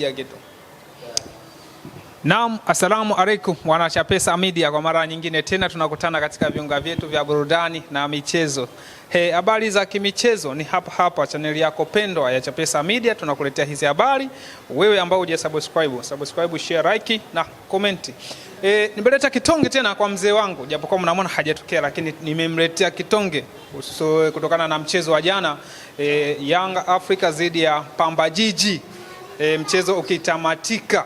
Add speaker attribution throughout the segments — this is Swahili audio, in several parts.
Speaker 1: kitu. Naam, assalamu alaikum wana Chapesa Media, kwa mara nyingine tena tunakutana katika viunga vyetu vya burudani na michezo. Habari za kimichezo ni hapa chaneli yako pendwa ya Chapesa Media, tunakuletea hizi habari. Wewe ambao subscribe, share, like na comment. Nimeleta kitonge tena kwa mzee wangu, japokuwa mnaona hajatokea, lakini nimemletea kitonge kutokana na mchezo wa jana, Young Africa dhidi ya Pamba Jiji. Mchezo ukitamatika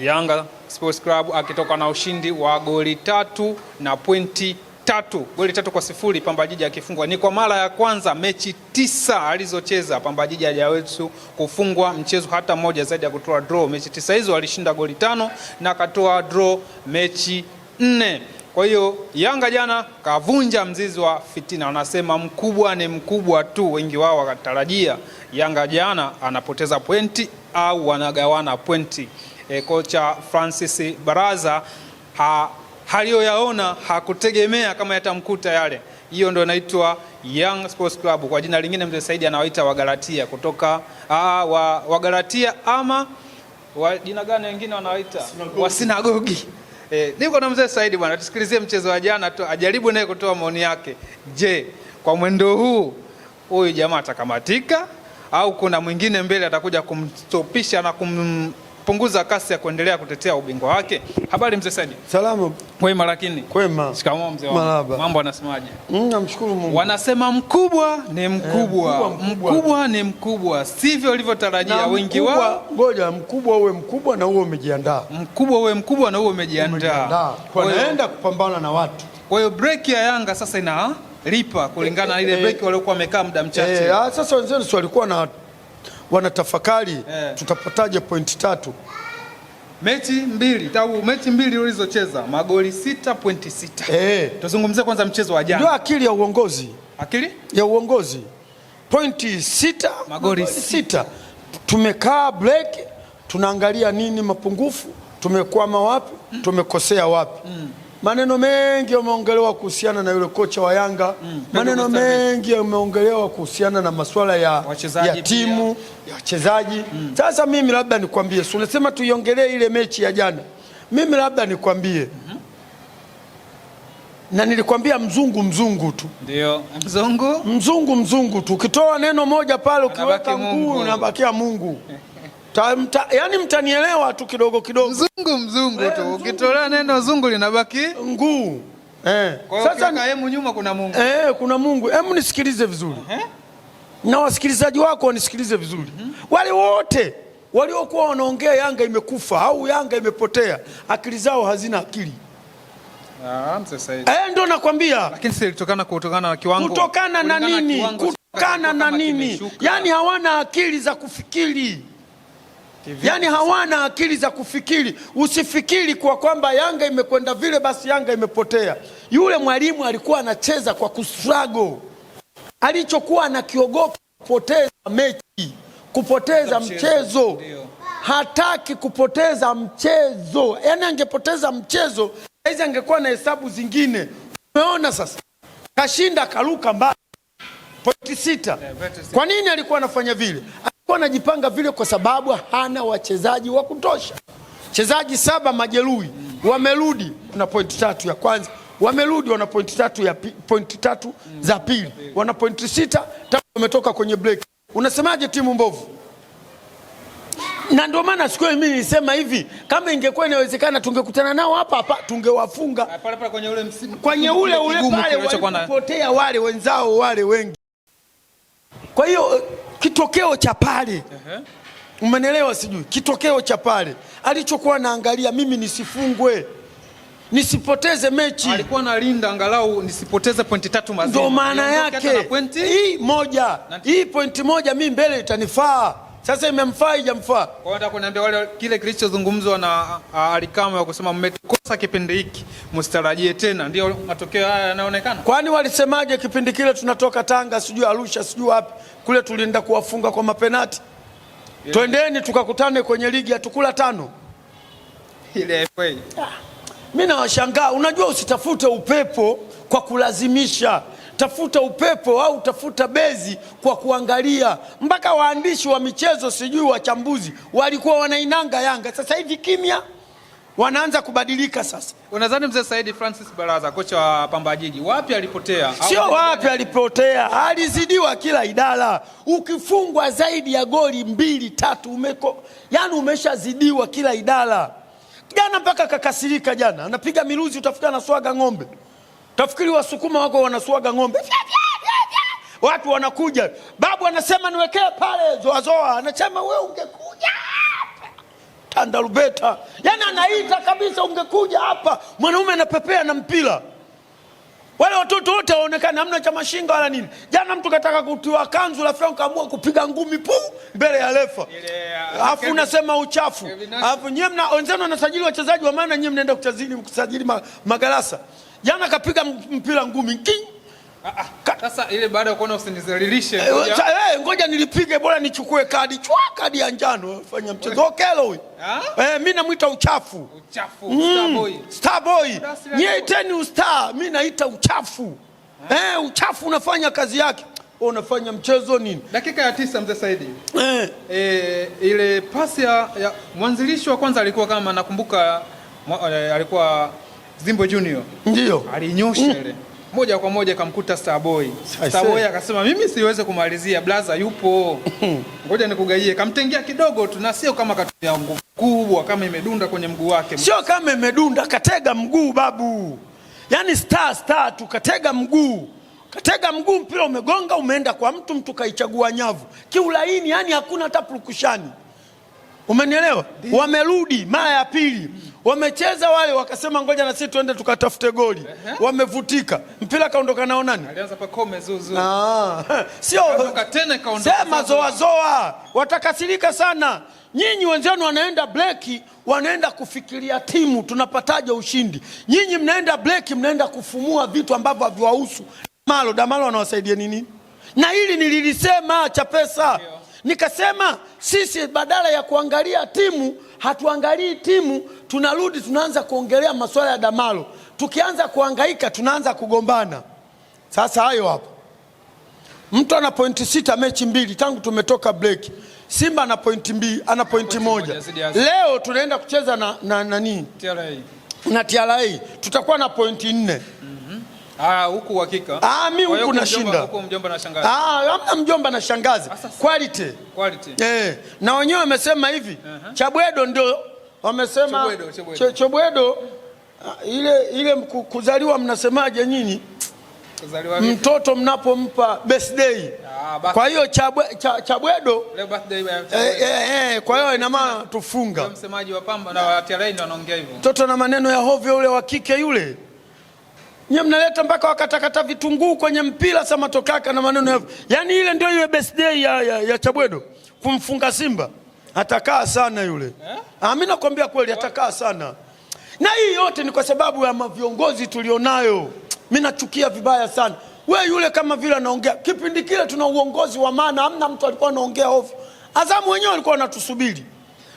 Speaker 1: Yanga Sports Club akitoka na ushindi wa goli 3 na pointi 3, goli 3 kwa 0, Pamba Jiji akifungwa. Ni kwa mara ya kwanza mechi 9 alizocheza Pamba Jiji hajaweza kufungwa mchezo hata moja zaidi ya kutoa draw. Mechi 9 hizo alishinda goli 5 na akatoa draw mechi 4. Kwa hiyo Yanga jana kavunja mzizi wa fitina. Wanasema mkubwa ni mkubwa tu, wengi wao wakatarajia Yanga jana anapoteza pointi au wanagawana pointi. Kocha Francis Baraza haliyoyaona hakutegemea kama yatamkuta yale. Hiyo ndio inaitwa Young Sports Club, kwa jina lingine mzee Saidi anawaita Wagalatia, kutoka Wagalatia ama jina gani wengine wanawaita Wasinagogi. Niko na mzee Saidi bwana, tusikilizie mchezo wa jana tu, ajaribu naye kutoa maoni yake. Je, kwa mwendo huu huyu jamaa atakamatika au kuna mwingine mbele atakuja kumstopisha na punguza kasi ya kuendelea kutetea ubingwa wake? Habari mzee Saidi.
Speaker 2: Salamu.
Speaker 1: Kwema lakini.
Speaker 2: Kwema.
Speaker 1: Shikamoo mzee wangu. Mambo anasemaje?
Speaker 2: Namshukuru Mungu.
Speaker 1: Wanasema mkubwa ni mkubwa. Mkubwa ni mkubwa. Sivyo ulivyotarajia wengi wao.
Speaker 2: Ngoja mkubwa uwe mkubwa na uwe umejiandaa.
Speaker 1: Mkubwa uwe mkubwa na uwe umejiandaa.
Speaker 2: Kwa naenda kupambana na watu.
Speaker 1: Kwa hiyo break ya Yanga sasa inalipa kulingana na ile break waliokuwa wamekaa muda mchache.
Speaker 2: Sasa wenzenu walikuwa wanatafakari tutapataje pointi 3.
Speaker 1: Mechi mbili ulizocheza magoli 6.6. Tuzungumzie kwanza mchezo wa jana.
Speaker 2: Ndio akili ya uongozi.
Speaker 1: Akili
Speaker 2: ya uongozi. Pointi 6, magoli 6. Tumekaa break, tunaangalia nini mapungufu, tumekwama wapi, tumekosea wapi. Maneno mengi yameongelewa kuhusiana na yule kocha wa Yanga. Maneno mengi yameongelewa kuhusiana na masuala ya timu, ya wachezaji. Sasa mimi labda nikwambie, unasema tuiongelee ile mechi ya jana. Mimi labda nikwambie. Na nilikwambia mzungu tu.
Speaker 1: Ndio,
Speaker 2: mzungu tu. Ukitoa neno moja pale ukiweka mguu unabakia Mungu. Yani mtanielewa tu kidogo.
Speaker 1: Mzungu tu. Ukitolea neno zungu linabaki
Speaker 2: nguu.
Speaker 1: Sasa kaemu nyuma kuna Mungu.
Speaker 2: Kuna Mungu. Hebu nisikilize vizuri. Na wasikilizaji wako wanisikilize vizuri. Wale wote waliokuwa wanaongea Yanga imekufa au Yanga imepotea, akili zao hazina akili. Ndio nakwambia.
Speaker 1: Lakini si kutokana na kiwango.
Speaker 2: Kutokana na nini? Yani hawana akili za kufikiri. Yani hawana akili za kufikiri. Usifikiri kwa kwamba Yanga imekwenda vile basi Yanga imepotea. Yule mwalimu alikuwa anacheza kwa kustruggle. Alichokuwa anakiogopa kupoteza mechi, kupoteza mchezo. Hataki kupoteza mchezo. Yani angepoteza mchezo, hizi angekuwa na hesabu zingine. Umeona sasa? Kashinda karuka mbali. Pointi 6. Kwa nini alikuwa anafanya vile? Alikuwa anajipanga vile kwa sababu hana wachezaji wa kutosha. Wachezaji 7 majeruhi, wamerudi na pointi 3 ya kwanza. Wamerudi wana pointi 3 za pili. Wana pointi 6, wametoka kwenye break. Unasemaje timu mbovu? Na ndio maana siku mimi nilisema hivi, kama ingekuwa inawezekana tungekutana nao hapa tungewafunga.
Speaker 1: Pale kwenye ule msimu.
Speaker 2: Kwenye ule pale walipotea wale wenzao wale wengi. Kwa hiyo kitokeo cha pale. Umenielewa sijui? Kitokeo cha pale alichokuwa naangalia mimi nisifungwe, nisipoteze mechi.
Speaker 1: Alikuwa analinda angalau nisipoteze pointi 3 mazima.
Speaker 2: Ndio maana yake. Hii pointi moja mimi mbele itanifaa. Sasa imemfaa haijamfaa.
Speaker 1: Kwa hiyo nataka kuniambia wale kile kilichozungumzwa na Alikama kusema mmekosa kipindi hiki, msitarajie tena, ndio matokeo haya yanaonekana. Kwani
Speaker 2: walisemaje kipindi kile tunatoka Tanga sijui Arusha sijui wapi, kule tulienda kuwafunga kwa mapenati? Twendeni tukakutane kwenye ligi ya tukula 5.
Speaker 1: Ile FA.
Speaker 2: Mimi nawashangaa, unajua usitafute upepo kwa kulazimisha. tafuta upepo au tafuta bezi kwa kuangalia. Mpaka waandishi wa michezo sijui wachambuzi walikuwa wanainanga Yanga, sasa hivi kimya, wanaanza kubadilika sasa.
Speaker 1: Unadhani mzee Saidi Francis Baraza, kocha wa Pamba Jiji, wapi alipotea?
Speaker 2: Sio wapi alipotea, alizidiwa kila idara. Ukifungwa zaidi ya goli 2 3 yani umeshazidiwa kila idara. Jana mpaka kakasirika jana, anapiga miluzi, utafikiri anaswaga ng'ombe. Tafikiri Wasukuma wako wanaswaga ng'ombe. Watu wanakuja, babu anasema niwekee pale zoazoa, anasema wewe ungekuja hapa Tandalubeta. Yani anaita kabisa, ungekuja hapa. Mwanaume anapepea na mpira. Wale watoto wote waonekana hamna cha mashinga wala nini. Jana mtu kataka kutiwa kanzu, la Frank kaamua kupiga ngumi mbele ya refa. Alafu unasema uchafu. Alafu nyie wenzenu wanasajili wachezaji wa maana, nyie mnaenda kusajili magalasa. Jana kapiga mpira ngumi king.
Speaker 1: Sasa ile baada ya kuona usinizalilishe,
Speaker 2: ngoja nilipige, bora nichukue kadi ya njano. Fanya mchezo Okelo huyu. Mimi namuita uchafu. Star boy. Nyie teni ustar, mimi naita uchafu. Uchafu unafanya kazi yake. Unafanya mchezo nini?
Speaker 1: Dakika ya 9 mzee Saidi. Ile pasi ya mwanzilishi wa kwanza alikuwa kama nakumbuka, alikuwa Zimbo Junior.
Speaker 2: Ndio.
Speaker 1: Alinyosha ile moja kwa moja kamkuta Starboy. Starboy akasema mimi siweze kumalizia, blaza yupo. Ngoja nikugaie. Kamtengia kidogo tu, na sio kama katumia nguvu kubwa, kama imedunda kwenye mguu wake.
Speaker 2: Sio kama imedunda, katega mguu babu. Yani star tu katega mguu. Katega mguu, mpira umegonga, umeenda kwa mtu kaichagua nyavu. Kiulaini, yani hakuna hata purukushani. Umenielewa? Wamerudi mara ya pili. Wamecheza wale, wakasema ngoja na sisi tuende tukatafute goli. Wamevutika. Mpira kaondoka nao nani?
Speaker 1: Alianza Pacome Zuzu.
Speaker 2: Sio
Speaker 1: tena kaondoka.
Speaker 2: Sema zoa. Watakasirika sana. Nyinyi wenzenu wanaenda breki, wanaenda kufikiria timu tunapataje ushindi. Nyinyi mnaenda breki, mnaenda kufumua vitu ambavyo haviwahusu. Damalo wanawasaidia nini? Na hili nililisema Chapesa. Nikasema sisi badala ya kuangalia timu, hatuangalii timu, tunarudi tunaanza kuongelea masuala ya Damalo. Tukianza kuhangaika tunaanza kugombana. Sasa hayo hapo. Mtu ana pointi 6 mechi 2 tangu tumetoka break. Simba ana pointi 2, ana pointi 1. Leo tunaenda kucheza na nani?
Speaker 1: TRA.
Speaker 2: Na TRA tutakuwa na pointi 4.
Speaker 1: Huku hakika.
Speaker 2: Mimi huku nashinda.
Speaker 1: Huku mjomba na shangazi.
Speaker 2: Hamna mjomba na shangazi. Quality. Na wenyewe wamesema hivi. Chabwedo ndio wamesema Chabwedo ile kuzaliwa, mnasemaje nyinyi? Kuzaliwa mtoto mnapompa birthday. Kwa hiyo Chabwedo
Speaker 1: leo birthday.
Speaker 2: Kwa hiyo ina maana tufunga.
Speaker 1: Msemaji wa Pamba na wa TRA ndio anaongea hivyo.
Speaker 2: Mtoto na maneno ya hovyo ule wa kike yule. Nyie mnaleta mpaka wakatakata vitunguu kwenye mpira sama tokaka na maneno hivyo. Yaani ile ndio iwe birthday ya Chabwedo kumfunga Simba. Atakaa sana yule. Mimi nakwambia kweli atakaa sana. Na hii yote ni kwa sababu ya viongozi tulionayo. Mimi nachukia vibaya sana. Yule kama vile anaongea. Kipindi kile tuna uongozi wa maana, hamna mtu alikuwa anaongea ovyo. Azamu wenyewe walikuwa wanatusubiri.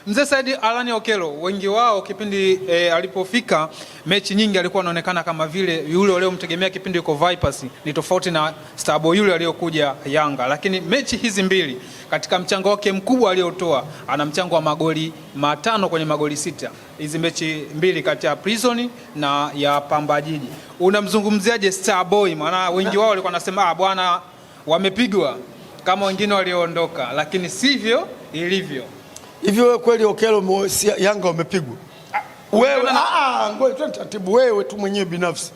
Speaker 1: Mzee Saidi Alani Okelo, wengi wao kipindi alipofika mechi nyingi alikuwa anaonekana kama vile yule waliomtegemea kipindi yuko Vipers, ni tofauti na Starboy yule aliyokuja Yanga. Lakini mechi hizi mbili katika mchango wake mkubwa aliotoa, ana mchango wa magoli 5 kwenye magoli 6. Hizi mechi mbili kati ya Prison na ya Pamba Jiji. Unamzungumziaje Starboy? Maana wengi wao walikuwa wanasema bwana wamepigwa kama wengine walioondoka, lakini sivyo ilivyo.
Speaker 2: Hivi wewe kweli Okelo Yanga wamepigwa? Wewe ngoja tu taratibu, wewe tu mwenyewe binafsi.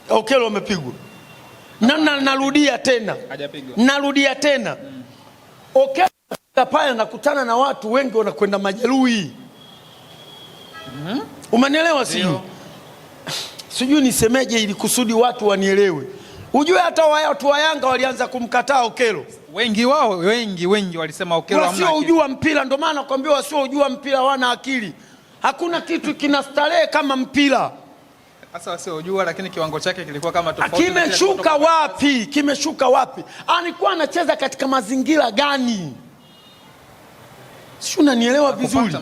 Speaker 2: Okelo wamepigwa. Narudia tena.
Speaker 1: Hajapigwa.
Speaker 2: Narudia tena. Okelo pale anakutana na watu wengi wanakwenda majeruhi. Umenielewa sio? Sijui nisemeje ili kusudi watu wanielewe. Ujue hata watu wa Yanga walianza kumkataa Okelo.
Speaker 1: Wengi wao wengi walisema Okelo hamna akili.
Speaker 2: Wasiojua mpira, ndio maana nakwambia wasiojua mpira wana akili. Hakuna kitu kinastarehe kama mpira.
Speaker 1: Sasa wasiojua, lakini kiwango chake kilikuwa kama tofauti.
Speaker 2: Kimeshuka wapi? Kimeshuka wapi? Alikuwa anacheza katika mazingira gani? Sio, unanielewa vizuri?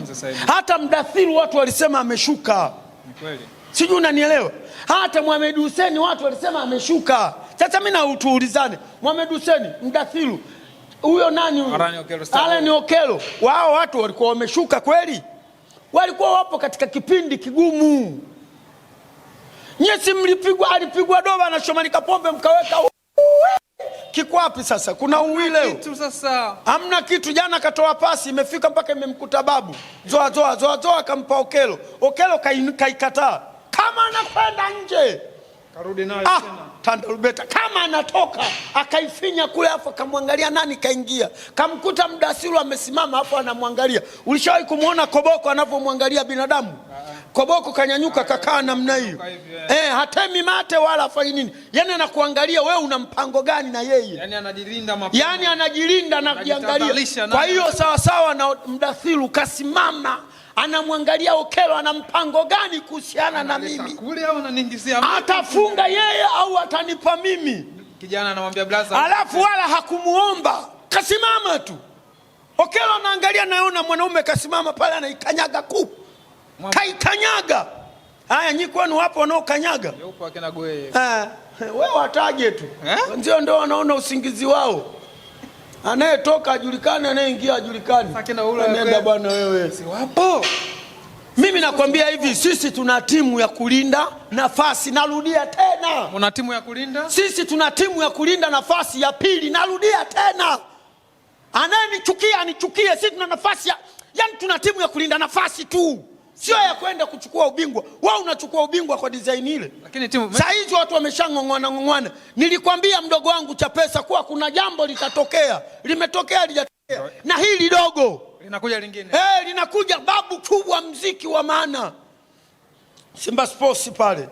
Speaker 2: Hata Mdathiru watu walisema ameshuka.
Speaker 1: Ni kweli.
Speaker 2: Sijui unanielewa. Hata Mohamed Hussein watu walisema ameshuka. Sasa mimi na utuulizane, Mohamed Hussein Mdathiru, huyo nani huyo? Allen Okello. Wao watu walikuwa wameshuka kweli? Walikuwa wapo katika kipindi kigumu. Nyesi mlipigwa, alipigwa doba na Shomari Kapombe mkaweka kiko wapi sasa? Kuna uwile kitu sasa. Hamna kitu. Jana katoa pasi imefika mpaka imemkuta Babu. Zoa kampa Okello. Okello kaikataa. Kama anakwenda nje karudi nayo tena. Tandalubeta kama anatoka akaifinya kule afa kamwangalia nani kaingia. Kamkuta Mdathiru amesimama hapo anamwangalia. Ulishawahi kumuona koboko anavyomwangalia binadamu? Koboko kanyanyuka kakaa namna hiyo. Hatemi mate wala afanye nini. Yani anakuangalia wewe una mpango gani na yeye. Yani anajilinda mapema. Yani anajilinda na kujiangalia. Kwa hiyo sawa sawa na Mdathiru kasimama anamwangalia Okello ana mpango gani kuhusiana na mimi. Kule au ananingizia mimi. Atafunga yeye au atanipa mimi. Kijana anamwambia blaza. Alafu wala hakumuomba. Kasimama tu. Okello anaangalia naona mwanaume kasimama pale anaikanyaga kupu. Kaikanyaga. Haya nyinyi kwenu wapo wanaokanyaga? Yupo akina Gweye. Wewe wataje tu. Ndio wanaona usingizi wao. Anayetoka ajulikane, anayeingia ajulikane. Nenda bwana wewe. Si wapo. Mimi nakwambia hivi, sisi tuna timu ya kulinda nafasi. Narudia tena. Una timu ya kulinda? Sisi tuna timu ya kulinda nafasi ya pili. Narudia tena. Anayenichukia anichukie. Sisi tuna nafasi ya, yani tuna timu ya kulinda nafasi tu. Sio ya kwenda kuchukua ubingwa. Wao unachukua ubingwa kwa design ile. Lakini timu sasa hizi watu wameshangongwana. Nilikwambia mdogo wangu Chapesa kuwa kuna jambo litatokea. Limetokea lijatokea. Na hili dogo linakuja lingine. Linakuja babu kubwa mziki wa maana. Simba Sports pale.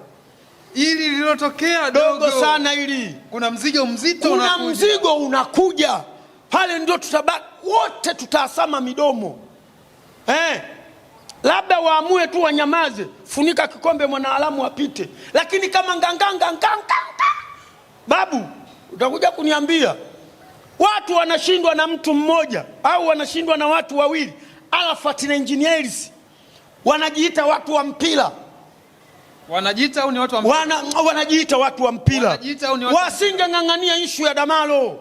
Speaker 2: Hili lililotokea dogo sana hili. Kuna mzigo mzito unakuja. Kuna mzigo unakuja. Pale ndio tutabaki wote tutaasama midomo. Labda waamue tu wanyamaze, funika kikombe mwanaalamu apite. Lakini kama nganganga babu, utakuja kuniambia watu wanashindwa na mtu mmoja au wanashindwa na watu wawili. Arafat na Engineers wanajiita watu wa mpira. Wanajiita au ni watu wa mpira? Wanajiita watu wa mpira. Wasingeng'ang'ania issue ya Damalo.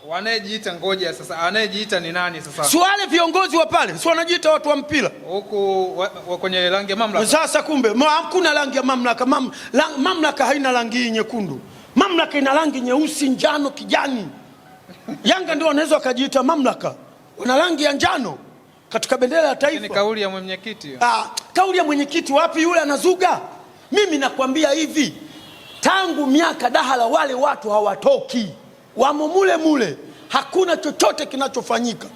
Speaker 2: Wanajiita ngoja sasa. Anayejiita ni nani sasa? Si wale viongozi wa pale, si wanajiita watu wa mpira. Huko kwenye rangi ya mamlaka. Sasa kumbe hakuna rangi ya mamlaka. Mamlaka haina rangi nyekundu. Mamlaka ina rangi nyeusi, njano, kijani. Yanga ndio wanaweza kujiita mamlaka. Wana rangi ya njano katika bendera ya taifa. Ni kauli ya mwenyekiti. Kauli ya mwenyekiti wapi yule anazuga? Mimi nakwambia hivi, tangu miaka dahala wale watu hawatoki. Wamo mule. Hakuna chochote kinachofanyika.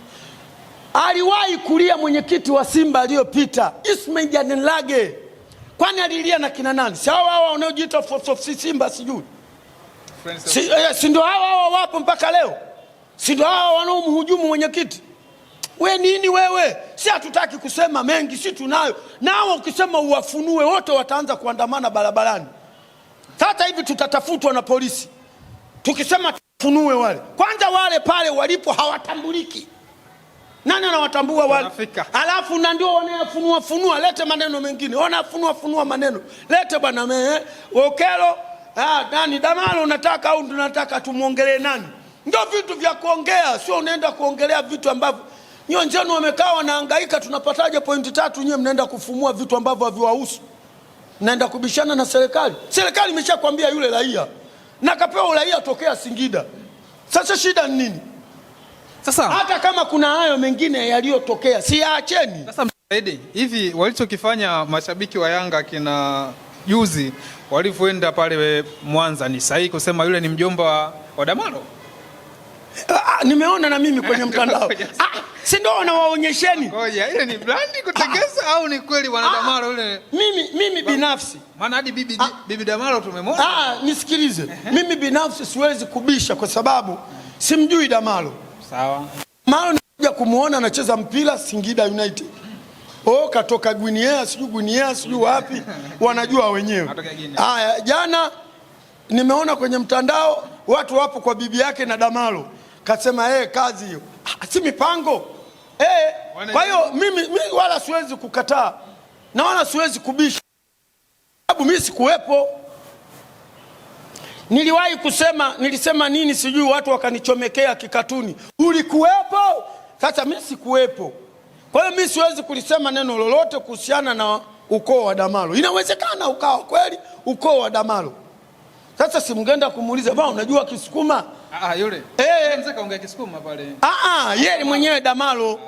Speaker 2: Aliwahi kulia mwenyekiti wa Simba aliyopita Ismail Janelage. Kwani alilia na kina nani? Si hao wanaojiita Simba sijui. Si ndio hao wapo mpaka leo? Si ndio hao wanaomhujumu mwenyekiti? We nini wewe? Si hatutaki kusema mengi, si tunayo. Nao ukisema uwafunue wote wataanza kuandamana barabarani. Sasa hivi tutatafutwa na polisi. Tukisema funue wale. Kwanza wale pale walipo hawatambuliki. Nani anawatambua wale? Alafu na ndio wanayafunua. Lete maneno mengine. Wanafunua maneno. Lete bwana Okello. Nani Damalo unataka au tunataka tumuongelee nani? Ndio vitu vya kuongea. Sio unaenda kuongelea vitu ambavyo nyinyi njano wamekaa wanahangaika tunapataje pointi 3 nyinyi mnaenda kufumua vitu ambavyo haviwahusu. Naenda kubishana na serikali. Serikali imeshakwambia yule raia na kapewa uraia tokea Singida. Sasa shida ni nini? Sasa hata kama kuna hayo mengine yaliyotokea si yaacheni. Sasa msaidi, hivi walichokifanya mashabiki wa Yanga kina juzi walivyoenda pale Mwanza ni sahihi kusema yule ni mjomba wa Damalo? Nimeona na mimi kwenye mtandao. Si ndio wanawaonyesheni? Ngoja, ile ni brandi kutegeza au ni kweli wana Damalo yule? Mimi binafsi. Maana hadi bibi Damalo tumemwona. Nisikilize. Mimi binafsi siwezi kubisha kwa sababu simjui Damalo. Sawa. Damalo nikuja kumuona anacheza mpira Singida United. Katoka Guinea, sijui wapi, wanajua wenyewe. Jana nimeona kwenye mtandao watu wapo kwa bibi yake na Damalo. Kasema kazi hiyo. Si mipango. Kwa hiyo mimi wala siwezi kukataa na wala siwezi kubisha. mimi sikuwepo. Niliwahi nilisema nini sijui, watu wakanichomekea kikatuni, ulikuwepo? Sasa mimi sikuwepo, kwa hiyo mimi siwezi kulisema neno lolote kuhusiana na ukoo wa Damalo. Inawezekana ukawa kweli ukoo wa Damalo. Sasa simngeenda kumuuliza bwana, unajua Kisukuma?
Speaker 1: Yule mzee kaongea Kisukuma pale.
Speaker 2: Yeye mwenyewe Damalo.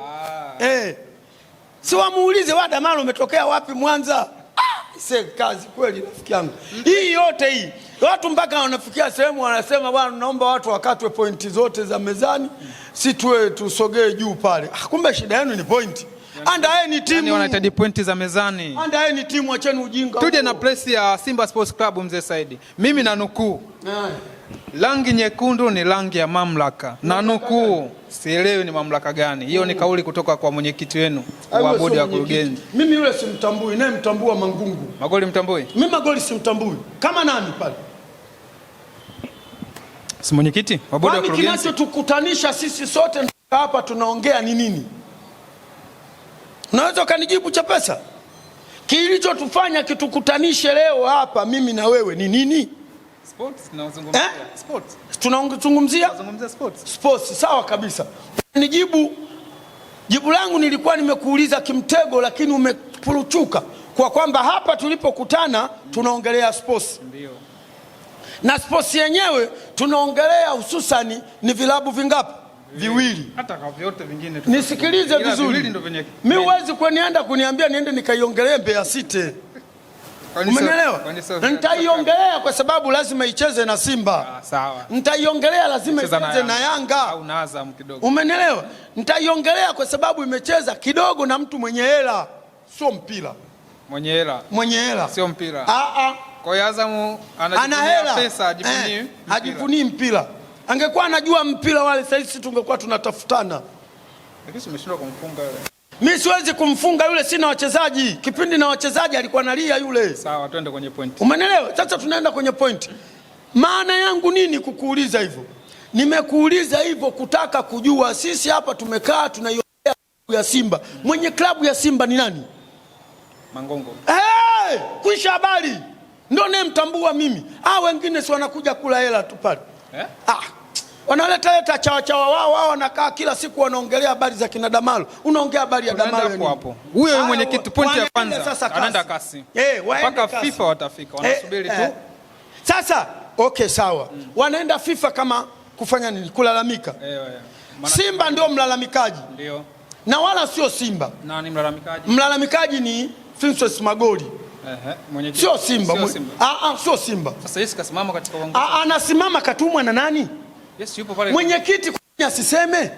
Speaker 2: Si wamuulize, wa Damalo umetokea wapi Mwanza? Kazi kweli rafiki yangu. Hii yote hii watu mpaka wanafikia sehemu wanasema bwana, naomba watu wakatwe pointi zote za mezani, si tusogee juu pale. Kumbe shida yenu ni pointi. Andaye ni timu.
Speaker 1: Wanahitaji pointi za mezani.
Speaker 2: Andaye ni timu, acheni ujinga.
Speaker 1: Tuje na press ya Simba Sports Club mzee Saidi. Mimi na nukuu. Rangi nyekundu ni rangi ya mamlaka. Na nukuu, sielewi ni mamlaka gani. Hiyo ni kauli kutoka kwa mwenyekiti wenu wa bodi ya kurugenzi.
Speaker 2: Mimi yule simtambui, naye mtambua Mangungu.
Speaker 1: Magoli mtambui?
Speaker 2: Mimi Magoli simtambui. Kama nani pale?
Speaker 1: Si mwenyekiti wa bodi ya kurugenzi.
Speaker 2: Kinachotukutanisha sisi sote hapa tunaongea ni nini? Unaweza ukanijibu Chapesa? Kilichotufanya kitukutanishe leo hapa mimi na wewe ni nini?
Speaker 1: Sports, tunazungumzia sports.
Speaker 2: Tunazungumzia
Speaker 1: sports.
Speaker 2: Sports, sawa kabisa. Jibu langu nilikuwa nimekuuliza kimtego, lakini umepuruchuka kwa kwamba hapa tulipokutana tunaongelea sports.
Speaker 1: Ndio.
Speaker 2: Na sports yenyewe tunaongelea hususani ni vilabu vingapi? Viwili.
Speaker 1: Hata kwa vyote vingine
Speaker 2: nisikilize vizuri. Mimi huwezi kunienda kuniambia niende nikaiongelee Mbeya City. Umeelewa? Nitaiongelea kwa sababu lazima icheze na Simba.
Speaker 1: Sawa.
Speaker 2: Nitaiongelea lazima icheze na Yanga
Speaker 1: au na Azam kidogo.
Speaker 2: Umeelewa? Nitaiongelea kwa sababu imecheza kidogo na mtu mwenye hela, sio mpira. Mwenye hela.
Speaker 1: Sio mpira. Kwa hiyo Azam
Speaker 2: anajivunia
Speaker 1: pesa,
Speaker 2: hajivunii mpira. Angekuwa anajua mpira wale sasa hivi tungekuwa tunatafutana.
Speaker 1: Lakini umeshindwa kumfunga yule.
Speaker 2: Mimi siwezi kumfunga yule, sina wachezaji. Kipindi na wachezaji alikuwa analia yule.
Speaker 1: Sawa, twende kwenye point.
Speaker 2: Umeelewa? Sasa tunaenda kwenye point. Maana yangu nini kukuuliza hivyo? Nimekuuliza hivyo kutaka kujua sisi hapa tumekaa tunaiongelea ya Simba. Mwenye klabu ya Simba ni nani?
Speaker 1: Mangongo.
Speaker 2: Kuisha habari. Ndio mtambua mimi. Wengine si wanakuja kula hela tu pale. Wanaleta chawa wao wanakaa kila siku wanaongelea habari za kina Damalo. Unaongea habari ya Damalo
Speaker 1: hapo. Huyo mwenyekiti pointi ya kwanza anaenda kasi. Mpaka FIFA watafika, wanasubiri tu.
Speaker 2: Sasa sawa. Wanaenda FIFA kama kufanya nini? Kulalamika. Simba ndio mlalamikaji.
Speaker 1: Ndio.
Speaker 2: Na wala sio Simba.
Speaker 1: Nani mlalamikaji?
Speaker 2: Mlalamikaji ni Francis Magoli. Sio Simba. Sio Simba.
Speaker 1: Sasa Yesu kasimama katika uongozi.
Speaker 2: Anasimama katumwa na nani?
Speaker 1: Yes, yupo pale.
Speaker 2: Mwenyekiti kwa asiseme?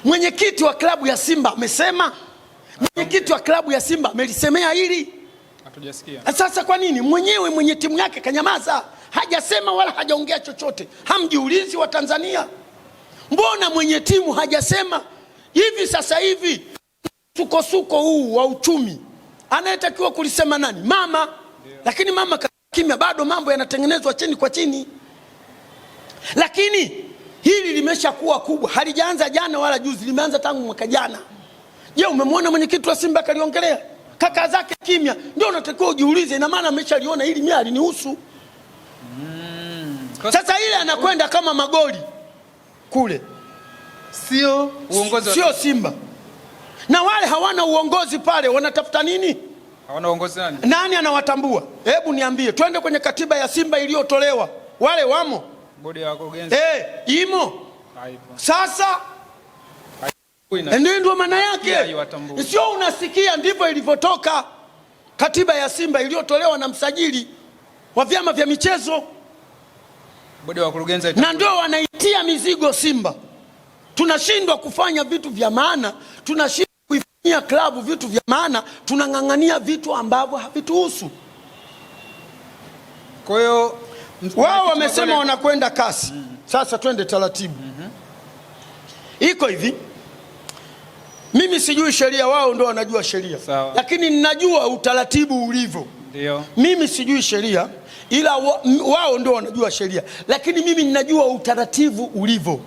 Speaker 2: Mwenyekiti wa klabu ya Simba amesema? Mwenyekiti wa klabu ya Simba amelisemea hili?
Speaker 1: Hatujasikia.
Speaker 2: Sasa kwa nini mwenyewe mwenye timu yake kanyamaza? Hajasema wala hajaongea chochote. Hamjiulizi wa Tanzania? Mbona mwenye timu hajasema? Hivi sasa hivi suko huu wa uchumi anayetakiwa kulisema nani? Mama. Lakini mama kimya, bado mambo yanatengenezwa chini kwa chini. Lakini hili limeshakuwa kubwa, halijaanza jana wala juzi, limeanza tangu mwaka jana. Je, umemwona mwenyekiti wa Simba kaliongelea? Kaka zake kimya. Ndio unatakiwa ujiulize, ina maana ameshaliona hili mimi alinihusu. Sasa ile anakwenda kama Magoli kule.
Speaker 1: Sio uongozi,
Speaker 2: sio Simba. Na wale hawana uongozi pale, wanatafuta nini?
Speaker 1: Hawana uongozi nani?
Speaker 2: Nani anawatambua? Hebu niambie, twende kwenye katiba ya Simba iliyotolewa. Wale wamo?
Speaker 1: Bodi ya kurugenzi.
Speaker 2: Imo. Sasa ndio maana yake. Sio unasikia, ndivyo ilivyotoka katiba ya Simba iliyotolewa na msajili wa vyama vya michezo.
Speaker 1: Bodi ya kurugenzi.
Speaker 2: Na ndio wanaitia mizigo Simba. Tunashindwa kufanya vitu vya maana, tunashindwa kuifanyia klabu vitu vya maana, tunang'ang'ania vitu ambavyo havituhusu.
Speaker 1: Kwa hiyo
Speaker 2: wao wamesema wanakwenda kasi. Sasa twende taratibu. Iko hivi. Mimi sijui sheria, wao ndio wanajua sheria. Lakini ninajua utaratibu ulivyo.
Speaker 1: Ndio.
Speaker 2: Mimi sijui sheria, ila wao ndio wanajua sheria. Lakini mimi ninajua utaratibu ulivyo.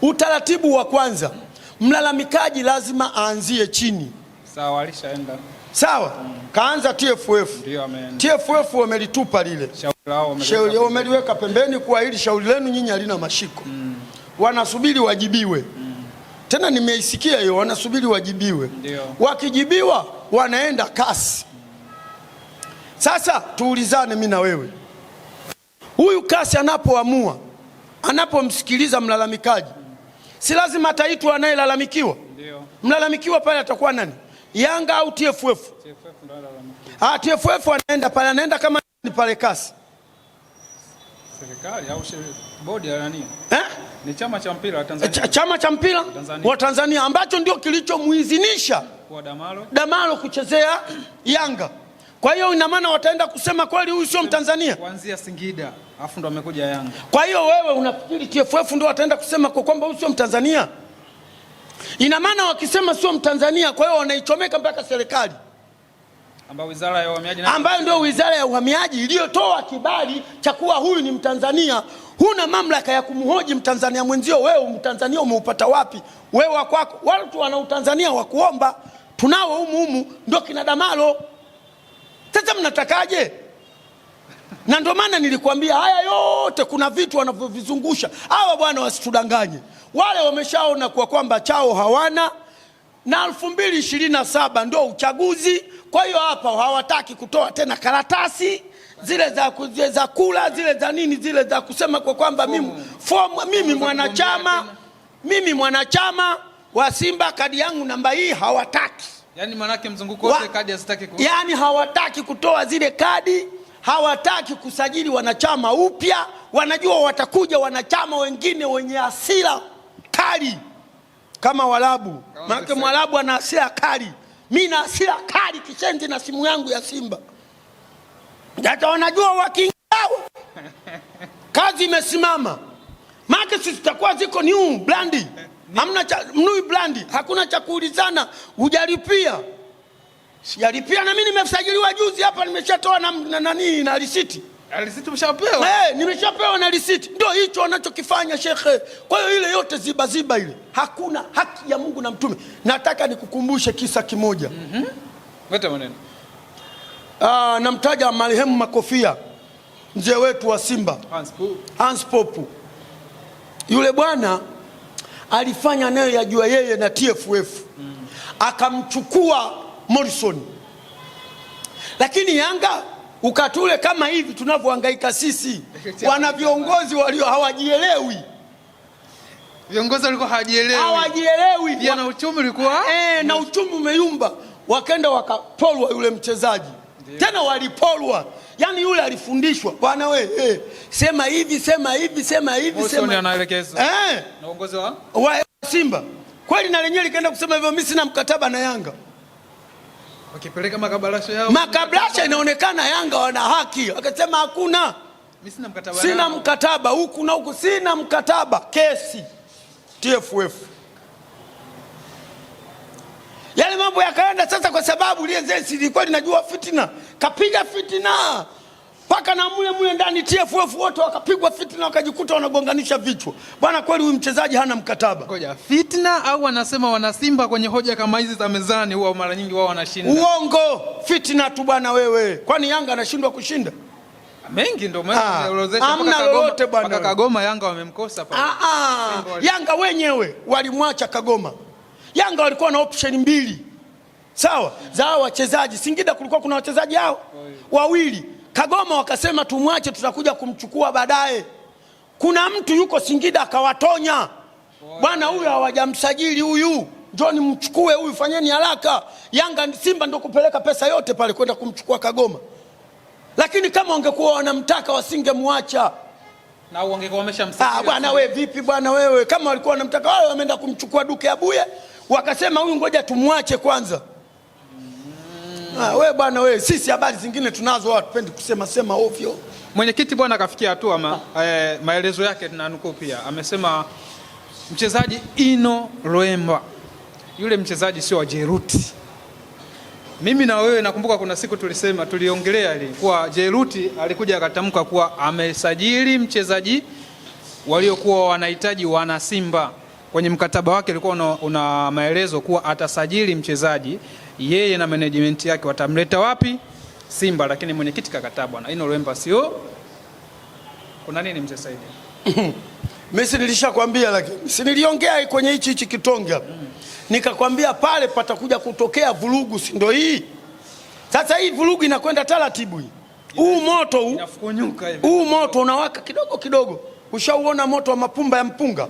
Speaker 2: Utaratibu wa kwanza, mlalamikaji lazima aanzie chini.
Speaker 1: Sawa, alishaenda.
Speaker 2: sawa. Kaanza TFF.
Speaker 1: Ndio amen.
Speaker 2: TFF wamelitupa lile shauri, wameliweka pembeni kwa hili shauri lenu nyinyi halina mashiko. Wanasubiri wajibiwe. Tena nimeisikia hiyo, wanasubiri wajibiwe. Ndio. Wakijibiwa wanaenda kasi. Sasa tuulizane mimi na wewe, huyu kasi anapoamua, anapomsikiliza mlalamikaji, si lazima ataitwa anayelalamikiwa? Ndio. Mlalamikiwa pale atakuwa nani? Yanga au TFF? TFF ndo analalamikiwa. TFF anaenda pale, anaenda kama ni pale kasi. Serikali au bodi ya nani? Ni chama cha mpira wa Tanzania. Chama cha mpira wa Tanzania ambacho ndio kilichomuidhinisha kwa Damalo kuchezea Yanga. Kwa hiyo ina maana wataenda kusema kweli huyu sio Mtanzania kuanzia Singida, afu ndo amekuja Yanga. Kwa hiyo wewe unafikiri TFF ndio wataenda kusema kwa kwamba huyu sio Mtanzania? Ina maana wakisema sio Mtanzania, kwa hiyo wanaichomeka mpaka serikali ambayo ndio Wizara ya Uhamiaji iliyotoa kibali cha kuwa huyu ni Mtanzania. Huna mamlaka ya kumhoji Mtanzania mwenzio, wewe Mtanzania umeupata wapi? Wewe wako watu wana Utanzania wa kuomba, tunao humu ndio kina Damalo. Sasa mnatakaje? Na ndio maana nilikwambia haya yote kuna vitu wanavyovizungusha hawa bwana, wasitudanganye. Wale wameshaona kwa kwamba chao hawana, na 2027 ndio uchaguzi. Kwa hiyo hapa hawataki kutoa tena karatasi zile za kula, zile za nini, zile za kusema kwa kwamba mimi mwanachama wa Simba, kadi yangu namba hii, hawataki. Yani manake mzunguko wote kadi hazitaki yani hawataki kutoa zile kadi, hawataki kusajili wanachama upya. Wanajua watakuja wanachama wengine wenye hasira kali kama Walabu. Maana Mwalabu ana hasira kali, mimi na hasira kali kishenzi na simu yangu ya Simba. Hata wanajua wakingawa kazi imesimama. Maana sisi tutakuwa ziko new brandi. Hamna new brandi, hakuna cha kuulizana. Hujalipia. Sijalipia na mimi nimesajiliwa juzi hapa, nimeshatoa na risiti. Risiti umeshapewa? Nimeshapewa na risiti. Ndio hicho wanachokifanya shekhe. Kwa hiyo ile yote ziba ile. Hakuna haki ya Mungu na mtume. Nataka nikukumbushe kisa kimoja. Weta maneno. Namtaja marehemu Makofia, mzee wetu wa Simba, Hans Popu. Yule bwana alifanya nayo yajua yeye na TFF. Akamchukua Morrison. Lakini Yanga ukatule kama hivi tunavyohangaika sisi, wana viongozi walio hawajielewi. Viongozi walikuwa hawajielewi. Pia na uchumi ulikuwa na uchumi umeyumba. Wakaenda wakapolwa yule mchezaji. Tena walipolwa. Yani yule alifundishwa, bwana we, sema hivi, sema hivi, sema hivi, sema. Anaelekezwa. Na uongozi wa Simba. Kweli na lenyewe likaenda kusema hivyo, mimi sina mkataba na Yanga. Wakipeleka makabrasha yao. Makabrasha inaonekana Yanga wana haki. Akasema hakuna. Mimi sina mkataba. Sina mkataba huku na huku, sina mkataba. Kesi TFF. Yale mambo yakaenda sasa, kwa sababu ile zesi ilikuwa linajua fitina. Kapiga fitina. Paka na mule ndani TFF wote wakapigwa fitina, wakajikuta wanagonganisha vichwa. Bwana kweli huyu mchezaji hana mkataba. Ngoja, fitina au wanasema wana Simba kwenye hoja kama hizi za mezani huwa mara nyingi wao wanashinda. Uongo, fitina tu bwana wewe. Kwani Yanga anashindwa kushinda? Mengi ndio maana hamna lolote bwana. Paka Kagoma Yanga wamemkosa pale. Yanga wenyewe walimwacha Kagoma. Yanga walikuwa na option mbili. Sawa, za wachezaji. Singida kulikuwa kuna wachezaji hao wawili. Kagoma wakasema tumwache, tutakuja kumchukua baadaye. Kuna mtu yuko Singida akawatonya. Bwana huyu hawajamsajili huyu. Njoni mchukue huyu, fanyeni haraka. Yanga Simba ndio kupeleka pesa yote pale kwenda kumchukua Kagoma. Lakini kama wangekuwa wanamtaka wasingemwacha. Na wangekuwa wameshamsajili. Bwana wewe vipi bwana wewe? Kama walikuwa wanamtaka wao wameenda kumchukua Duke Abuye, wakasema huyu ngoja tumwache kwanza. Wewe bwana wewe, sisi habari zingine tunazo, hatupendi kusema ovyo. Mwenyekiti bwana akafikia hatua maelezo yake tunanukuu pia. Amesema mchezaji Ino Loemba, yule mchezaji sio wa Jeruti. Mimi na wewe nakumbuka kuna siku tuliongelea ile kwa Jeruti alikuja akatamka kuwa amesajili mchezaji waliokuwa wanahitaji wana Simba. Kwenye mkataba wake alikuwa una maelezo kuwa atasajili mchezaji
Speaker 1: yeye na management yake watamleta wapi? Simba, lakini mwenyekiti kakataa bwana. Ino Lwemba sio. Kuna nini mzee Saidi?
Speaker 2: Mimi nilishakwambia, lakini si niliongea kwenye hichi kitonge hapa. Nikakwambia pale patakuja kutokea vurugu, si ndio hii? Sasa hii vurugu inakwenda taratibu hii. Huu moto huu moto unawaka kidogo kidogo. Ushauona moto wa mapumba ya mpunga?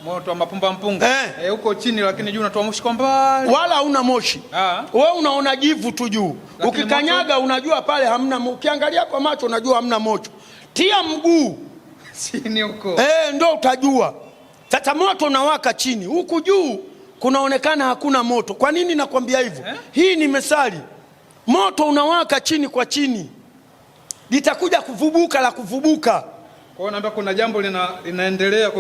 Speaker 1: Moto wa mapumba mpunga. Huko chini, lakini juu unatoa moshi kwa mbali.
Speaker 2: Wala hauna moshi. Wewe unaona jivu tu juu. Ukikanyaga unajua pale hamna, ukiangalia kwa macho unajua hamna moto. Tia mguu
Speaker 1: chini huko.
Speaker 2: Ndio utajua. Sasa moto unawaka chini. Huku juu kunaonekana hakuna moto. Kwa nini nakwambia hivyo? Hii ni mesali. Moto unawaka chini kwa chini. Litakuja kuvubuka la kuvubuka.
Speaker 1: Kwa hiyo naambia kuna jambo linaendelea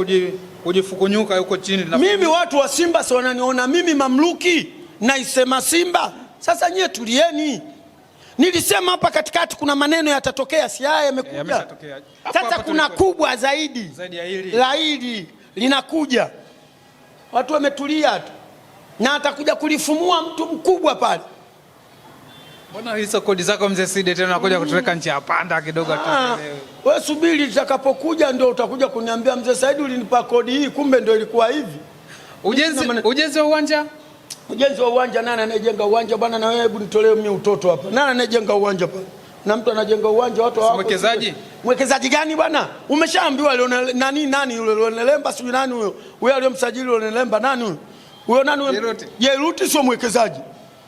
Speaker 1: kujifukunyuka huko chini.
Speaker 2: Mimi watu wa Simba si wananiona mimi mamluki naisema Simba. Sasa nyie tulieni. Nilisema hapa katikati kuna maneno yatatokea, si haya yamekuja. Sasa kuna kubwa zaidi
Speaker 1: ya hili.
Speaker 2: La hili linakuja. Watu wametulia tu. Na atakuja kulifumua mtu mkubwa pale.
Speaker 1: Mbona hizo kodi zako mzee Sidi tena unakuja kutuleka nchi ya panda kidogo tu?
Speaker 2: Wewe subiri litakapokuja ndio utakuja kuniambia mzee Saidi ulinipa kodi hii, kumbe ndio ilikuwa hivi.
Speaker 1: Ujenzi wa uwanja?
Speaker 2: Ujenzi wa uwanja, nani anayejenga uwanja bwana? Na wewe hebu nitolee mimi utoto hapa. Nani anayejenga uwanja pale? Na mtu anajenga uwanja watu hawako.
Speaker 1: Mwekezaji?
Speaker 2: Mwekezaji gani bwana? Umeshaambiwa nani yule Lonelemba sio nani huyo? Huyo aliyomsajili Lonelemba nani huyo? Huyo nani huyo? Jeruti sio mwekezaji.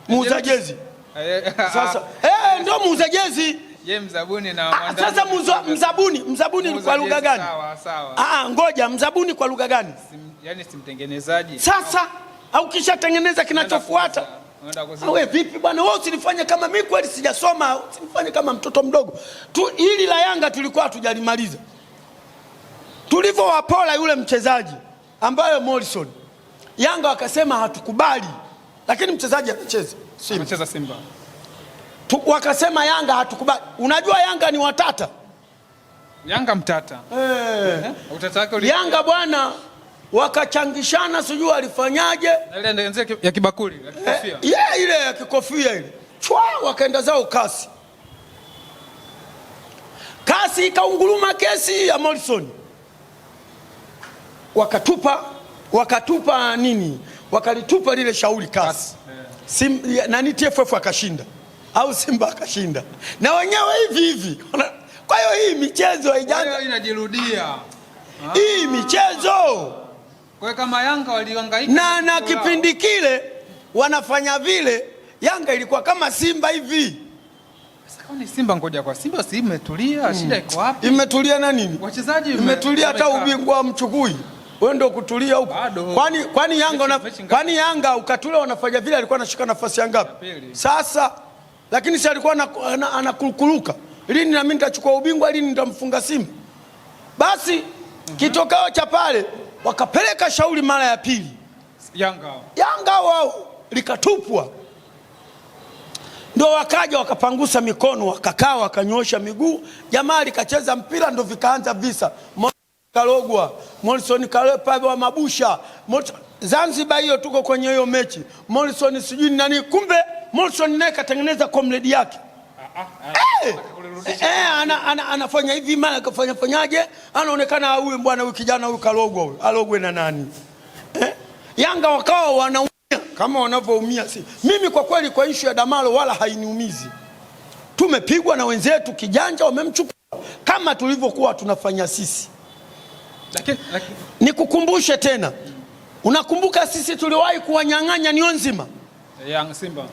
Speaker 2: Muuza jezi. Sasa ndio muuza jezi.
Speaker 1: Mzabuni na mwandani.
Speaker 2: Sasa mzabuni kwa lugha gani?
Speaker 1: Sawa.
Speaker 2: Ngoja, mzabuni kwa lugha gani?
Speaker 1: Yaani simtengenezaji.
Speaker 2: Sasa au kisha tengeneza kinachofuata. Wewe vipi bwana? Wewe usinifanye kama mimi kweli sijasoma, usinifanye kama mtoto mdogo. Hili la Yanga tulikuwa tujalimaliza. Tulivyowapola yule mchezaji ambaye Morrison. Yanga wakasema hatukubali. Lakini mchezaji anacheza
Speaker 1: Simba.
Speaker 2: Wakasema Yanga hatukubali. Unajua Yanga ni watata.
Speaker 1: Yanga mtata. Utata wake
Speaker 2: Yanga bwana wakachangishana, sijui alifanyaje.
Speaker 1: Ile ya kibakuli, ya kikofia.
Speaker 2: Ile ya kikofia ile. Wakaenda zao kasi. Kasi ikaunguruma kesi ya Morrison. Wakatupa nini? Wakalitupa lile shauri kasi. Nani TFF akashinda au Simba akashinda na wenyewe hivi. Kwa hiyo hii michezo haijaanza,
Speaker 1: inajirudia
Speaker 2: hii michezo.
Speaker 1: Kwa kama Yanga walihangaika
Speaker 2: na kipindi kile wanafanya vile, Yanga ilikuwa kama Simba hivi.
Speaker 1: Sasa kama ni Simba, ngoja kwa Simba si imetulia. Shida iko wapi?
Speaker 2: Imetulia na nini?
Speaker 1: Wachezaji
Speaker 2: imetulia, hata ubingwa mchukui wewe ndio kutulia huko. Kwani Yanga ukatule wanafanya vile, alikuwa anashika nafasi ya ngapi? Sasa lakini si alikuwa anakurukuruka, lini na mimi nitachukua ubingwa, lini nitamfunga Simba? Basi kitokao cha pale wakapeleka shauri mara ya pili. Yanga wao likatupwa, ndio wakaja wakapangusa mikono, wakakaa wakanyosha miguu, jamaa likacheza mpira, ndio vikaanza visa. Kalogwa, Morrison Kalepa wa Mabusha, Zanzibar hiyo tuko kwenye hiyo mechi. Morrison sijui nani, kumbe Morrison naye katengeneza comrade yake. Anafanya hivi mara kafanyaje? Anaonekana huyu bwana, huyu kijana huyu Kalogwa, huyu alogwe na nani? Yanga wakawa wanaumia kama wanavyoumia si. Mimi kwa kweli kwa issue ya Damalo wala hainiumizi. Tumepigwa na wenzetu kijanja, wamemchukua kama tulivyokuwa tunafanya sisi. Nikukumbushe tena. Unakumbuka sisi tuliwahi kuwanyang'anya Nionzima?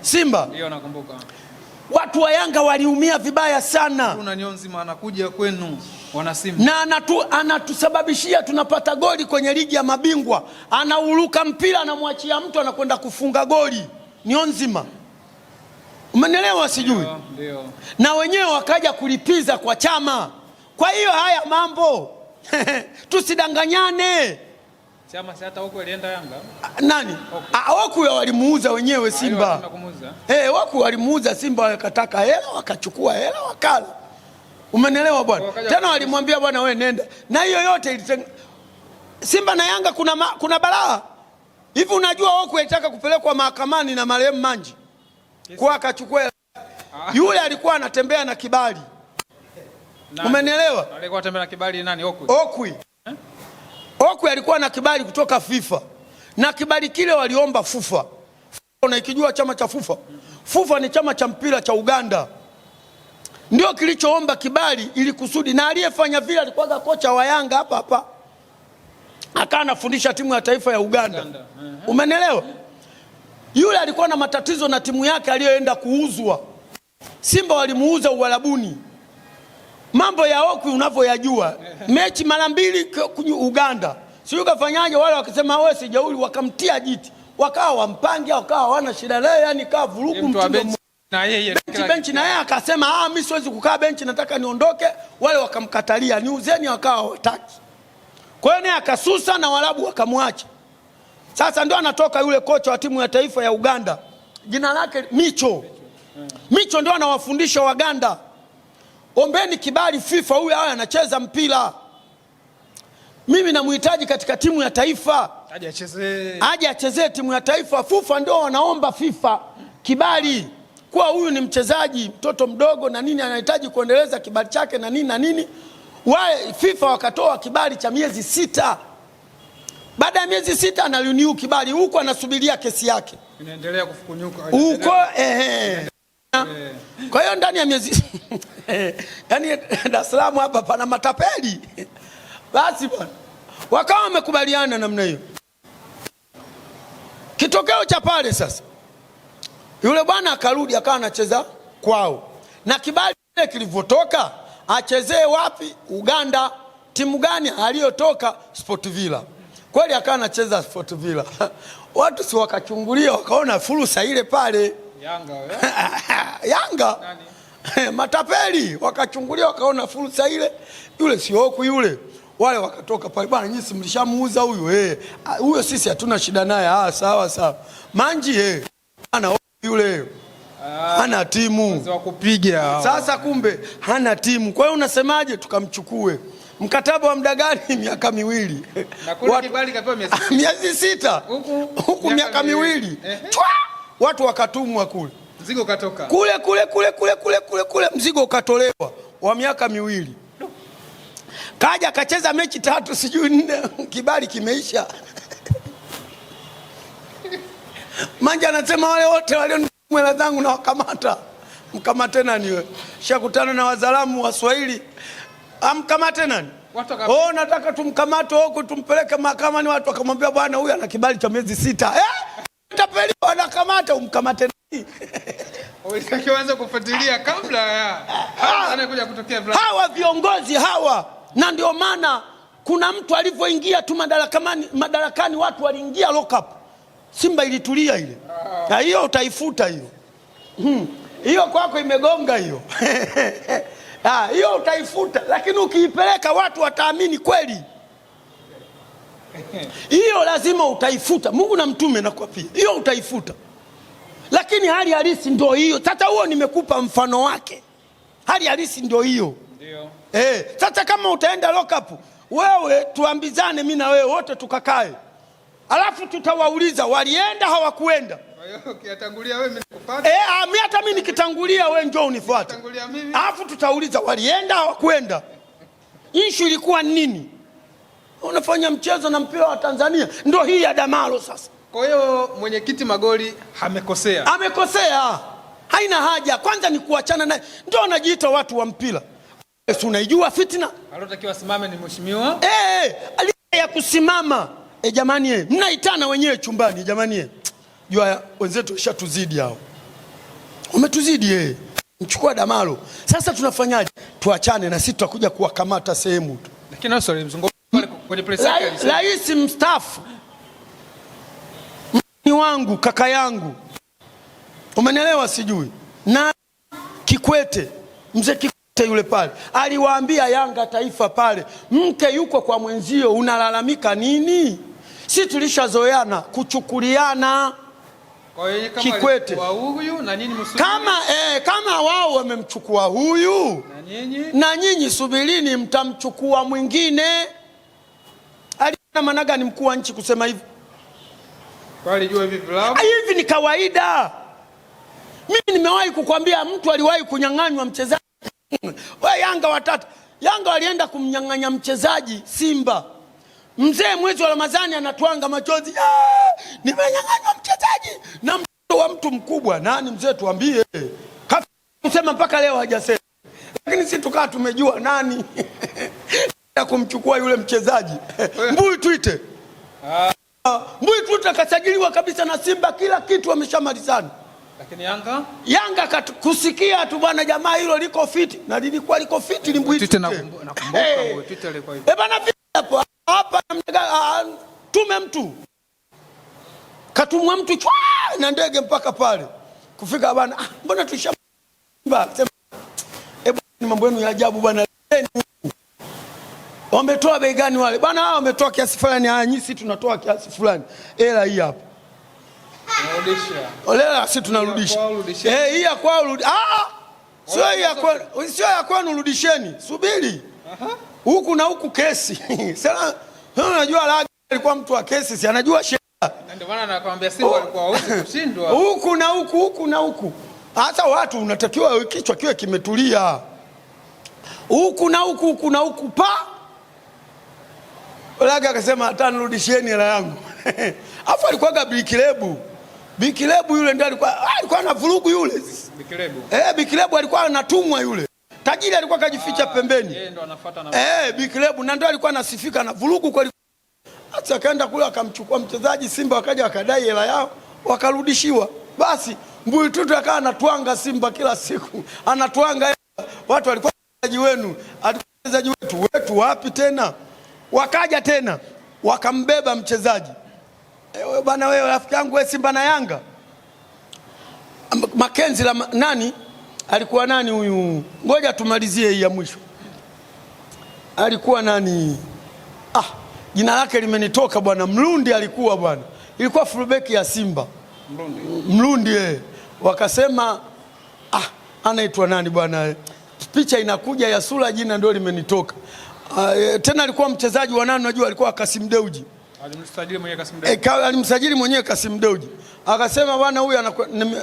Speaker 2: Simba.
Speaker 1: Ndio nakumbuka.
Speaker 2: Watu wa Yanga waliumia vibaya sana.
Speaker 1: Kuna Nionzima anakuja kwenu wana Simba.
Speaker 2: Na anatusababishia tunapata goli kwenye ligi ya mabingwa. Anauruka mpira anamwachia mtu anakwenda kufunga goli. Nionzima. Umenielewa sijui?
Speaker 1: Ndio.
Speaker 2: Na wenyewe wakaja kulipiza kwa Chama. Kwa hiyo haya mambo tusidanganyane.
Speaker 1: Chama si hata huko alienda Yanga.
Speaker 2: Nani? Waku walimuuza wenyewe Simba. Waku walimuuza Simba, wakataka hela, wakachukua hela, wakala. Umenielewa bwana? Tena walimwambia bwana wewe nenda. Na hiyo yote Simba na Yanga kuna balaa. Hivi unajua Okwi alitaka kupelekwa mahakamani na marehemu Manji kwa akachukua yule alikuwa anatembea na kibali. Umenielewa?
Speaker 1: Alikuwa anatembea na kibali nani?
Speaker 2: Okwi. Okwi alikuwa na kibali kutoka FIFA. Na kibali kile waliomba FUFA. Unaikijua chama cha FUFA? FUFA ni chama cha mpira cha Uganda. Ndio kilichoomba kibali ili kusudi, na aliyefanya vile alikuwa kocha wa Yanga hapa. Akawa anafundisha timu ya taifa ya Uganda. Umenielewa? Yule alikuwa na matatizo na timu yake aliyoenda kuuzwa. Simba walimuuza Uarabuni. Mambo ya Okwi unavyoyajua. Mechi mara 2 Uganda. Sio kafanyaje, wale wakisema wewe sijauli, wakamtia jiti. Wakawa wampange, wakawa wana shida naye, yani kaa vurugu mtindo
Speaker 1: na yeye
Speaker 2: benchi na yeye akasema mimi siwezi kukaa benchi, nataka niondoke. Wale wakamkatalia, niuzeni, wakawa wataki. Kwa hiyo naye akasusa na Waarabu wakamwacha. Sasa ndio anatoka yule kocha wa timu ya taifa ya Uganda. Jina lake Micho. Micho ndio anawafundisha Waganda. Ombeni kibali FIFA, huyu awe anacheza mpira. Mimi namhitaji katika timu ya taifa. Aje achezee timu ya taifa. FUFA ndio wanaomba FIFA kibali. Kwa huyu ni mchezaji mtoto mdogo na nini, anahitaji kuendeleza kibali chake na nini. Wale FIFA wakatoa kibali cha miezi 6. Baada ya miezi 6 ana renew kibali, huko anasubiria kesi yake.
Speaker 1: Inaendelea kufukunyuka.
Speaker 2: Huko Kwa hiyo ndani ya miezi yani Dar es Salaam hapa pana matapeli. Basi bwana. Wakawa wamekubaliana namna hiyo. Kitokeo cha pale sasa, yule bwana akarudi akawa anacheza kwao. Na kibali kile kilivyotoka, achezee wapi? Uganda. Timu gani aliyotoka? Sport Villa. Kweli akawa anacheza Sport Villa. Watu si wakachungulia, wakaona fursa ile pale.
Speaker 1: Yanga wewe.
Speaker 2: Yanga. Nani? Matapeli wakachungulia, wakaona fursa ile. Yule si Okwi yule. Wale wakatoka pale, bwana nyinyi si mlishamuuza huyu huyo sisi hatuna shida naye. Sawa. Manji ana yule hana timu
Speaker 1: wa kupiga.
Speaker 2: Sasa kumbe hana timu. Kwa hiyo unasemaje tukamchukue? Mkataba wa muda gani? Miaka 2.
Speaker 1: Na kule kibali kapewa
Speaker 2: miezi 6. Huku miaka 2. Watu wakatumwa kule.
Speaker 1: Mzigo ukatoka.
Speaker 2: Kule mzigo ukatolewa wa miaka 2. Kaja akacheza mechi 3 sijui 4, kibali kimeisha. Manja anasema wale wote walionimwela zangu na wakamata. Mkamate nani wewe? Shakutana na wazalamu wa Swahili. Amkamate nani? Nataka tumkamate huko tumpeleke mahakamani. Watu wakamwambia bwana huyu ana kibali cha miezi 6. Tapeli anakamata, umkamate nani?
Speaker 1: Ulitakiwa anza kufuatilia kabla ya anakuja kutokea fulani. Hawa
Speaker 2: viongozi hawa, na ndio maana kuna mtu alivyoingia tu madarakani watu waliingia lock up. Simba ilitulia ile. Na hiyo utaifuta hiyo. Hiyo kwako imegonga hiyo. Hiyo utaifuta, lakini ukiipeleka watu wataamini kweli. Hiyo lazima utaifuta. Mungu na mtume nakwambia. Hiyo utaifuta. Lakini hali halisi ndio hiyo. Sasa huo nimekupa mfano wake. Hali halisi ndio hiyo.
Speaker 1: Ndio.
Speaker 2: Sasa kama utaenda lock up, wewe tuambizane mimi na wewe wote tukakae. Alafu tutawauliza walienda hawakuenda.
Speaker 1: Kwa hiyo ukitangulia wewe mimi nikufuate.
Speaker 2: Hata mimi nikitangulia wewe njoo unifuate. Alafu tutauliza walienda hawakuenda. Issue ilikuwa nini? Unafanya mchezo na mpira wa Tanzania. Ndio hii ya Damalo sasa.
Speaker 1: Kwa hiyo mwenyekiti Magoli amekosea.
Speaker 2: Amekosea. Haina haja. Kwanza ni kuachana naye. Ndio anajiita watu wa mpira. Si unaijua fitna?
Speaker 1: Alotakiwa simame ni mheshimiwa.
Speaker 2: Ya kusimama. Jamani mnaitana wenyewe chumbani jamani. Jua wenzetu washatuzidi hao. Umetuzidi Mchukua Damalo. Sasa tunafanyaje? Tuachane na sisi tutakuja kuwakamata sehemu tu.
Speaker 1: Lakini sorry mzunguko kwenye press yake
Speaker 2: rais mstaafu ni wangu, kaka yangu. Umenielewa sijui? Na Kikwete, mzee Kikwete yule pale, aliwaambia Yanga taifa pale, mke yuko kwa mwenzio unalalamika nini? Si tulishazoeana kuchukuliana.
Speaker 1: Kwa hiyo kama
Speaker 2: Kikwete
Speaker 1: huyu na nyinyi msubiri.
Speaker 2: Kama wao wamemchukua huyu na nyinyi subirini mtamchukua mwingine. Alina maana gani mkuu wa nchi kusema hivyo?
Speaker 1: Kwa alijua hivi vilabu?
Speaker 2: Hivi ni kawaida. Mimi nimewahi kukwambia mtu aliwahi kunyang'anywa mchezaji. Wewe Yanga watatu. Yanga walienda kumnyang'anya mchezaji Simba. Mzee mwezi wa Ramadhani anatwanga machozi. Nimenyang'anywa mchezaji na mtoto wa mtu mkubwa. Nani mzee tuambie? Kusema mpaka leo hajasema. Lakini sisi tukaa tumejua nani ya kumchukua yule mchezaji. Mbuyu tuite. Mbuyu tuite kasajiliwa kabisa na Simba, kila kitu ameshamalizana.
Speaker 1: Lakini
Speaker 2: Yanga kusikia tu bwana jamaa hilo liko fiti na lilikuwa liko fiti Mbuyu tuite.
Speaker 1: Nakumbuka Mbuyu tuite alikuwa hivi.
Speaker 2: Bana hapo hapa tume mtu. Katumwa mtu na ndege mpaka pale. Kufika bwana mbona tushamba sema ni mambo yenu ya ajabu bwana. Wametoa bei gani wale? Bwana hao wametoa kiasi fulani, nyinyi tunatoa kiasi fulani. Hela hii hapa.
Speaker 1: Tunarudisha.
Speaker 2: Olela sisi tunarudisha. Hii ya kwao rudi. Sio hii ya kwao, sio ya kwao rudisheni. Subiri. Huku na huku kesi. Sasa unajua Laga alikuwa mtu wa kesi, si anajua sheria.
Speaker 1: Ndio maana nakwambia Simba alikuwa hawezi kushindwa.
Speaker 2: Huku na huku. Hata watu unatakiwa kichwa kiwe kimetulia. Huku na huku pa. Laga akasema hata nirudisheni hela yangu. Afu alikuwa Bikilebu yule ndio alikuwa na vurugu yule. Bikilebu alikuwa anatumwa yule. Tajiri alikuwa kajificha pembeni.
Speaker 1: Yeye ndo anafuata na
Speaker 2: Bikilebu na ndio alikuwa anasifika na vurugu kwa. Hata akaenda kule akamchukua mchezaji Simba, wakaja wakadai hela yao, wakarudishiwa. Basi Mbuyu tutu akawa anatwanga Simba kila siku. Anatwanga watu walikuwa wachezaji wenu, wachezaji wetu wapi tena? Wakaja tena wakambeba mchezaji. Bwana wewe rafiki yangu wewe Simba na Yanga. Makenzi la nani? Alikuwa nani huyu? Ngoja tumalizie hii ya mwisho. Alikuwa nani? Jina lake limenitoka bwana. Mlundi alikuwa bwana. Ilikuwa fullback ya Simba. Mlundi wakasema anaitwa nani bwana? Picha inakuja ya sura, jina ndio limenitoka. Tena alikuwa mchezaji wa nani unajua? Alikuwa Kasim Deuji.
Speaker 1: Alimsajili mwenyewe Kasim Deuji.
Speaker 2: Alimsajili mwenyewe Kasim Deuji. Akasema bwana huyu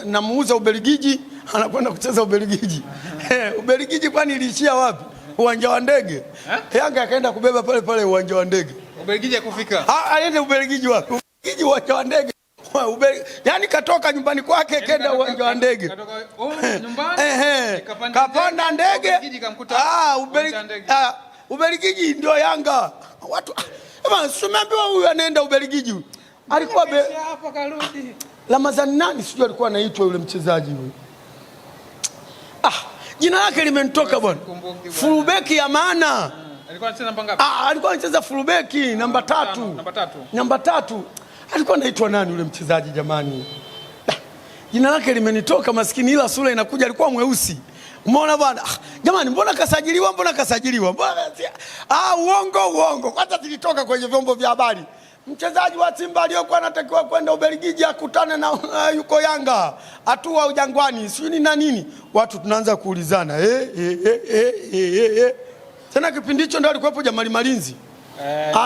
Speaker 2: namuuza Ubelgiji, anakwenda kucheza Ubelgiji. Ubelgiji kwani iliishia wapi? Uwanja wa ndege. Yanga akaenda kubeba pale uwanja wa ndege.
Speaker 1: Ubelgiji hakufika.
Speaker 2: Aende Ubelgiji wapi? Ubelgiji uwanja wa ndege. Yaani katoka nyumbani kwake kenda uwanja wa ndege.
Speaker 1: Katoka nyumbani.
Speaker 2: Kapanda ndege.
Speaker 1: Ubelgiji kamkuta.
Speaker 2: Ubelgiji ndio Yanga. Watu simeambiwa huyu anaenda Ubelgiji. Alikuwa
Speaker 1: hapa karudi.
Speaker 2: Ramadhani nani sijui alikuwa anaitwa yule mchezaji huyu. Jina lake limenitoka bwana. Fullback ya maana.
Speaker 1: Alikuwa anacheza namba ngapi?
Speaker 2: Alikuwa anacheza fullback namba 3. Namba 3. Alikuwa anaitwa nani yule mchezaji jamani? Jina lake limenitoka maskini, ila sura inakuja, alikuwa mweusi. Umeona bwana? Jamani mbona kasajiliwa? Uongo. Kwanza zilitoka kwenye vyombo vya habari. Mchezaji wa Simba aliyokuwa anatakiwa kwenda Ubelgiji akutane na yuko Yanga. Hatua Ujangwani, sio na nini? Watu tunaanza kuulizana. Tena kipindi hicho ndio alikuwepo Jamali Malinzi.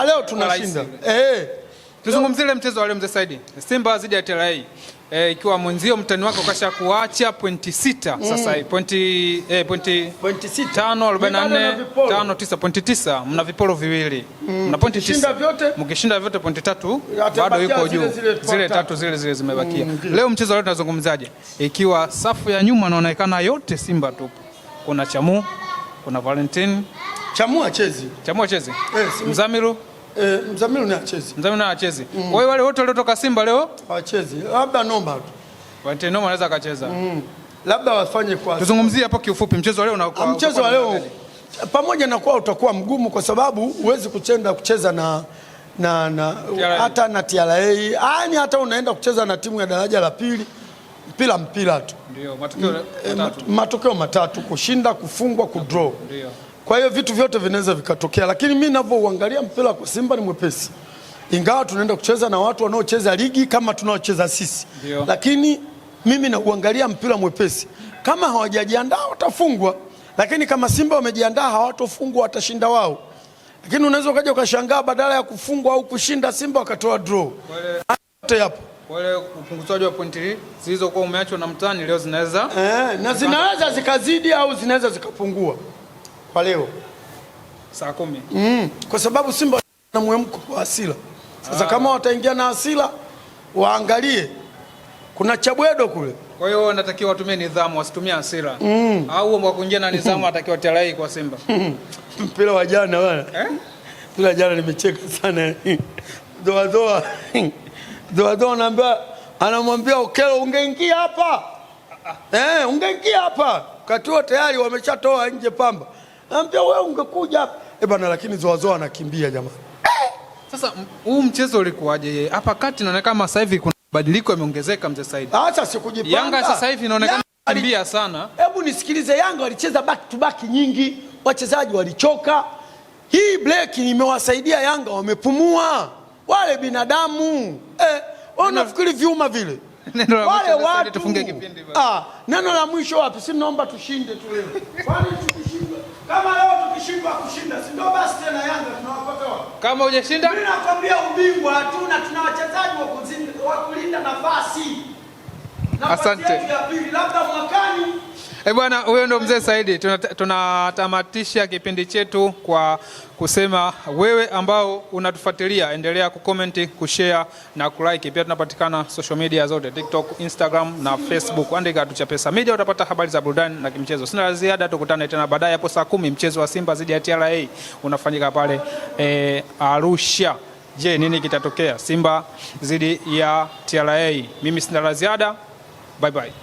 Speaker 2: Leo tunashinda.
Speaker 1: Tuzungumzie ile mchezo wa leo mzee Saidi. Simba dhidi ya TRA. Ikiwa mwenzio mtani wako kasha kuacha pointi 6 sasa hivi. Pointi 6. 5 44 5 9 pointi 9, mna viporo viwili. Mna pointi 9. Mkishinda vyote pointi 3 bado yuko juu. Zile 3 zile zimebakia. Leo mchezo leo tunazungumzaje? Ikiwa safu ya nyuma inaonekana yote Simba tupo. Kuna Chamu, kuna Valentine.
Speaker 2: Chamu achezi.
Speaker 1: Mzamiru
Speaker 2: Mzamiru na achezi.
Speaker 1: Kwa hiyo wale wote waliotoka Simba leo
Speaker 2: hawachezi. Labda Nomba tu.
Speaker 1: Valentine Nomba anaweza akacheza.
Speaker 2: Labda wafanye kwa.
Speaker 1: Tuzungumzie hapo kiufupi mchezo wa leo
Speaker 2: mchezo wa leo pamoja na kwa utakuwa mgumu kwa sababu huwezi kucheza na hata na TRA. Yaani hata unaenda kucheza na timu ya daraja la pili, mpira tu.
Speaker 1: Ndio,
Speaker 2: matokeo matatu, kushinda, kufungwa, kudraw.
Speaker 1: Ndio.
Speaker 2: Kwa hiyo vitu vyote vinaweza vikatokea, lakini mimi ninavyoangalia mpira kwa Simba ni mwepesi. Ingawa tunaenda kucheza na watu wanaocheza ligi kama tunaocheza sisi.
Speaker 1: Dio.
Speaker 2: Lakini mimi nauangalia mpira mwepesi. Kama hawajajiandaa watafungwa, lakini kama Simba wamejiandaa hawatofungwa, watashinda wao. Lakini unaweza ukaja ukashangaa badala ya kufungwa au kushinda Simba wakatoa draw.
Speaker 1: Wale Wale upunguzaji wa pointi zilizokuwa umeachwa na mtani leo zinaweza
Speaker 2: na zinaweza zikazidi au zinaweza zikapungua kwa leo
Speaker 1: saa 10.
Speaker 2: Kwa sababu Simba na mwemko wa hasira. Sasa kama wataingia na hasira waangalie kuna Chabwedo kule.
Speaker 1: Kwa hiyo wanatakiwa watumie nidhamu, wasitumie hasira. Au wa kuingia na nidhamu atakiwa TRA kwa Simba.
Speaker 2: Mpira wa jana bwana. Mpira jana nimecheka sana. Doa anamwambia Okelo ungeingia hapa. Ungeingia hapa. Katuo tayari wameshatoa nje Pamba. Anambia wewe ungekuja hapa. Bwana lakini Zoa anakimbia jamani.
Speaker 1: Sasa huu mchezo ulikuwaje? Hapa kati inaonekana kama sasa hivi kuna badiliko yameongezeka mzee Said.
Speaker 2: Sasa sikujipanga.
Speaker 1: Yanga sasa hivi inaonekana kimbia sana.
Speaker 2: Hebu nisikilize, Yanga walicheza back to back nyingi, wachezaji walichoka. Hii break imewasaidia Yanga, wamepumua. Wale binadamu wanafikiri vyuma vile. Wale watu
Speaker 1: tufunge kipindi basi.
Speaker 2: Neno la mwisho wapi? Si naomba tushinde tu leo. Kwani tukishindwa? Kama leo tukishindwa kushinda, si ndio basi tena Yanga tunawapata wapi?
Speaker 1: Kama hujashinda?
Speaker 2: Mimi nakwambia ubingwa hatuna, tuna wachezaji wa kulinda nafasi.
Speaker 1: Asante.
Speaker 2: Labda mwakani.
Speaker 1: Bwana, huyo ndo mzee Saidi. Tunatamatisha kipindi chetu kwa kusema wewe ambao unatufuatilia endelea kucomment, kushare na kulike. Pia tunapatikana social media zote, TikTok, Instagram na Facebook. Andika tu Chapesa Media utapata habari za burudani na kimchezo. Sina la ziada, tukutane tena baadaye hapo saa 10 mchezo wa Simba dhidi ya TRA unafanyika pale Arusha. Je, nini kitatokea? Simba dhidi ya TRA. Mimi sina la ziada. Bye bye.